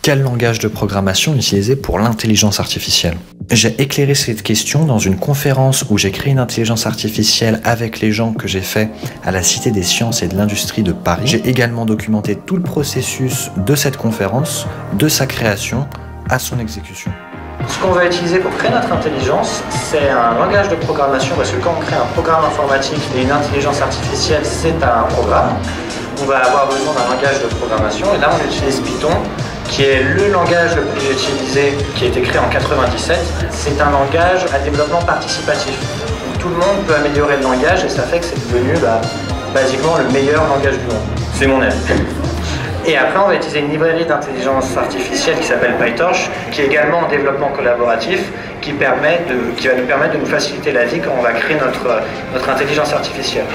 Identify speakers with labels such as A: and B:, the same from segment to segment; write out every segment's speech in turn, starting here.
A: Quel langage de programmation utiliser pour l'intelligence artificielle? J'ai éclairé cette question dans une conférence où j'ai créé une intelligence artificielle avec les gens que j'ai fait à la Cité des Sciences et de l'Industrie de Paris. J'ai également documenté tout le processus de cette conférence, de sa création à son exécution.
B: Ce qu'on va utiliser pour créer notre intelligence, c'est un langage de programmation, parce que quand on crée un programme informatique et une intelligence artificielle, c'est un programme. On va avoir besoin d'un langage de programmation, et là on utilise Python, qui est le langage le plus utilisé, qui a été créé en 97. C'est un langage à développement participatif. Donc, tout le monde peut améliorer le langage, et ça fait que c'est devenu basiquement le meilleur langage du monde. C'est mon avis. Et après, on va utiliser une librairie d'intelligence artificielle qui s'appelle PyTorch, qui est également en développement collaboratif, qui va nous permettre de nous faciliter la vie quand on va créer notre intelligence artificielle.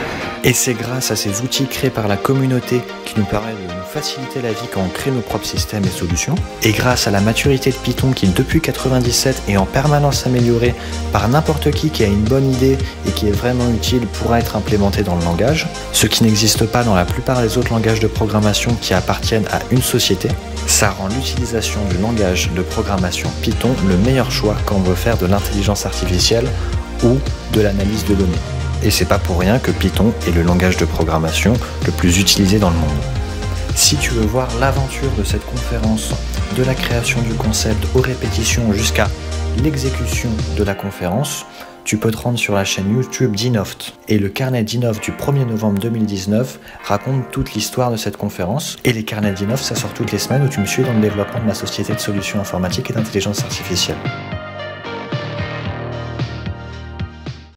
A: Et c'est grâce à ces outils créés par la communauté qui nous permettent de nous faciliter la vie quand on crée nos propres systèmes et solutions. Et grâce à la maturité de Python qui, depuis 97, est en permanence améliorée par n'importe qui a une bonne idée et qui est vraiment utile pourra être implémenté dans le langage, ce qui n'existe pas dans la plupart des autres langages de programmation qui appartiennent à une société. Ça rend l'utilisation du langage de programmation Python le meilleur choix quand on veut faire de l'intelligence artificielle ou de l'analyse de données. Et c'est pas pour rien que Python est le langage de programmation le plus utilisé dans le monde. Si tu veux voir l'aventure de cette conférence, de la création du concept aux répétitions jusqu'à l'exécution de la conférence, tu peux te rendre sur la chaîne YouTube d'Inoft. Et le carnet d'Inoft du 1er novembre 2019 raconte toute l'histoire de cette conférence. Et les carnets d'Inoft, ça sort toutes les semaines où tu me suis dans le développement de ma société de solutions informatiques et d'intelligence artificielle.